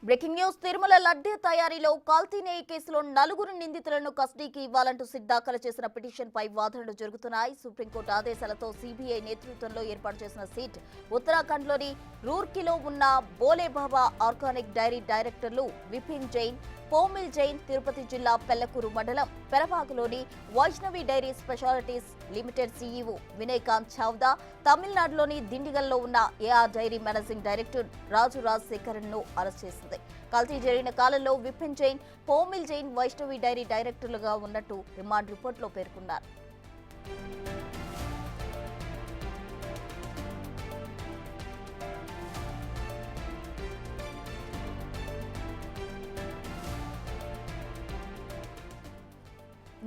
Breaking news Tirumala laddu తయారీలో కల్తీ నెయ్యి కేసులో నలుగురు నిందితులను కస్టడీకి ఇవ్వాలంటూ సిట్ దాఖలు చేసిన పిటిషన్పై వాదనలు జరుగుతున్నాయి. సుప్రీంకోర్టు ఆదేశాలతో సీబీఐ నేతృత్వంలో ఏర్పాటు చేసిన సిట్ ఉత్తరాఖండ్లోని రూర్కీలో ఉన్న బోలేబాబా ఆర్గానిక్ డైరీ డైరెక్టర్లు విపిన్ జైన్, పోమిల్ జైన్, తిరుపతి జిల్లా పెళ్లకూరు మండలం పెరపాకలోని Vaishnavi dairy specialities limited CEO Vinayakant Chavda, తమిళనాడులోని దిండిగల్లో ఉన్న AR dairy managing director Raju Rajasekharan ను అరెస్ట్ చేసింది. కల్తీ జరిగిన కాలంలో విపిన్ జైన్, పోమిల్ జైన్ వైష్ణవి డైరీ డైరెక్టర్లుగా ఉన్నట్టు రిమాండ్ రిపోర్టులో పేర్కొన్నారు.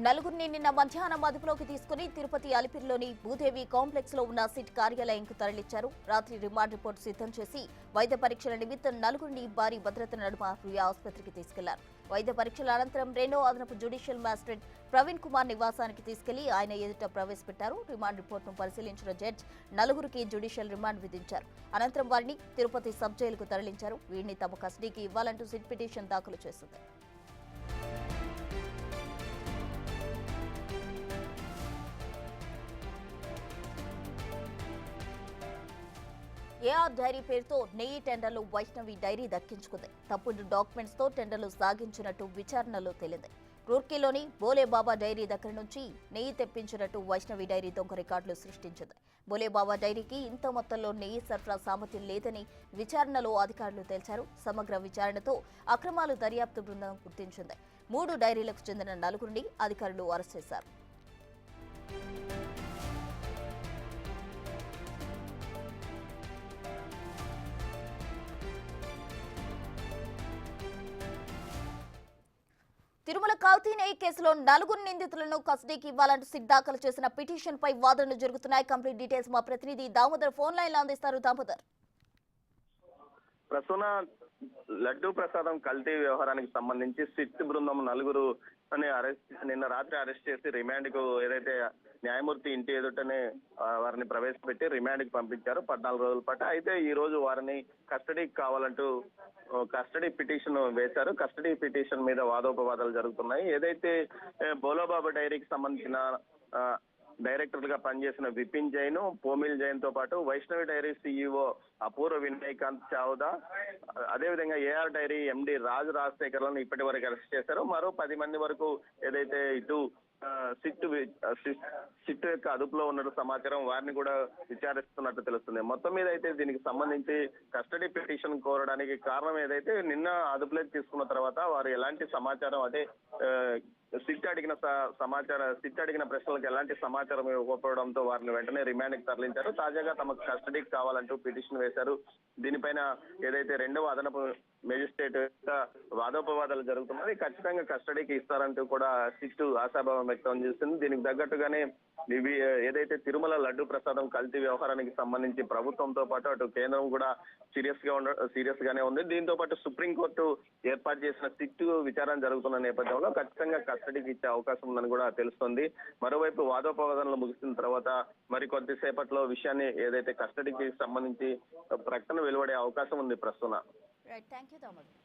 నలుగురిని నిన్న మధ్యాహ్నం అదుపులోకి తీసుకుని తిరుపతి అలిపిరిలోని భూదేవి కాంప్లెక్స్ లో ఉన్న సిట్ కార్యాలయంకు తరలించారు. రాత్రి రిమాండ్ రిపోర్టు సిద్ధం చేసి వైద్య పరీక్షల నిమిత్తం నలుగురిని భారీ భద్రత నడుమ రుయా ఆసుపత్రికి తీసుకెళ్లారు. వైద్య పరీక్షల అనంతరం రెండో అదనపు జ్యుడిషియల్ మ్యాజిస్ట్రేట్ ప్రవీణ్ కుమార్ నివాసానికి తీసుకెళ్లి ఆయన ఎదుట ప్రవేశపెట్టారు. రిమాండ్ రిపోర్టును పరిశీలించిన జడ్జి నలుగురికి జ్యుడిషియల్ రిమాండ్ విధించారు. అనంతరం వారిని తిరుపతి సబ్ జైలుకు తరలించారు. వీరిని తమ కస్టడీకి ఇవ్వాలంటూ సిట్ పిటిషన్ దాఖలు చేసింది. ఏఆర్ డైరీ పేరుతో నెయ్యి టెండర్లు వైష్ణవి డైరీ దక్కించుకుంది. తప్పుడు డాక్యుమెంట్స్ తో టెండర్లు సాగించినట్టు విచారణలో తేలింది. రూర్కీలోని బోలేబాబా డైరీ దగ్గర నుంచి నెయ్యి తెప్పించినట్టు వైష్ణవి డైరీ దొంగ రికార్డులు సృష్టించింది. బోలేబాబా డైరీకి ఇంత మొత్తంలో నెయ్యి సరఫరా సామర్థ్యం లేదని విచారణలో అధికారులు తేల్చారు. సమగ్ర విచారణతో అక్రమాలు దర్యాప్తు బృందం గుర్తించింది. 3 డైరీలకు చెందిన నలుగురిని అధికారులు అరెస్ట్ చేశారు. తిరుమల కల్తీ నెయ్యి కేసులో నలుగురు నిందితులను కస్టడీకి ఇవ్వాలంటూ సిట్ దాఖలు చేసిన పిటిషన్ పై వాదనలు జరుగుతున్నాయి. కంప్లీట్ డీటెయిల్స్ మా ప్రతినిధి దామోదర్ ఫోన్ లైన్ లో అందిస్తారు. దామోదర్, ప్రస్తుత లడ్డూ ప్రసాదం కల్తీ వ్యవహారానికి సంబంధించి సిట్ బృందం నలుగురు నిన్న రాత్రి అరెస్ట్ చేసి రిమాండ్ కు ఏదైతే న్యాయమూర్తి ఇంటి ఎదుటనే వారిని ప్రవేశపెట్టి రిమాండ్ కి పంపించారు 14 రోజుల పాటు. అయితే ఈ రోజు వారిని కస్టడీకి కావాలంటూ కస్టడీ పిటిషన్ వేశారు. కస్టడీ పిటిషన్ మీద వాదోపవాదాలు జరుగుతున్నాయి. ఏదైతే బోలోబాబా డైరీకి సంబంధించిన డైరెక్టర్లుగా పనిచేసిన విపిన్ జైన్, పోమిల్ జైన్ తో పాటు వైష్ణవి డైరీ సీఈఓ అపూర్వ వినయకాంత్ చావ్దా, అదేవిధంగా ఏఆర్ డైరీ ఎండి రాజు రాజశేఖర్లను ఇప్పటి వరకు అరెస్ట్ చేశారు. మరో 10 మంది వరకు ఏదైతే ఇటు సిట్ యొక్క అదుపులో ఉన్న సమాచారం వారిని కూడా విచారిస్తున్నట్టు తెలుస్తుంది. మొత్తం మీద అయితే దీనికి సంబంధించి కస్టడీ పిటిషన్ కోరడానికి కారణం ఏదైతే నిన్న అదుపులోకి తీసుకున్న తర్వాత వారు ఎలాంటి సమాచారం అంటే సిట్ అడిగిన ప్రశ్నలకు ఎలాంటి సమాచారం ఇవ్వకపోవడంతో వారిని వెంటనే రిమాండ్ కి తరలించారు. తాజాగా తమకు కస్టడీకి కావాలంటూ పిటిషన్ వేశారు. దీనిపైన ఏదైతే రెండవ అదనపు మేజిస్ట్రేట్ వాదోపవాదాలు జరుగుతున్నది. ఖచ్చితంగా కస్టడీకి ఇస్తారంటూ కూడా సిట్ ఆశాభావం వ్యక్తం చేస్తుంది. దీనికి తగ్గట్టుగానే ఏదైతే తిరుమల లడ్డు ప్రసాదం కల్తీ వ్యవహారానికి సంబంధించి ప్రభుత్వంతో పాటు అటు కేంద్రం కూడా సీరియస్ గానే ఉంది. దీంతో పాటు సుప్రీంకోర్టు ఏర్పాటు చేసిన సిట్ విచారణ జరుగుతున్న నేపథ్యంలో ఖచ్చితంగా కస్టడీకి ఇచ్చే అవకాశం ఉందని కూడా తెలుస్తుంది. మరోవైపు వాదోపవాదనలు ముగిసిన తర్వాత మరి కొద్దిసేపట్లో విషయాన్ని ఏదైతే కస్టడీకి సంబంధించి ప్రకటన వెలువడే అవకాశం ఉంది ప్రస్తుతం. Right, thank you Damodar.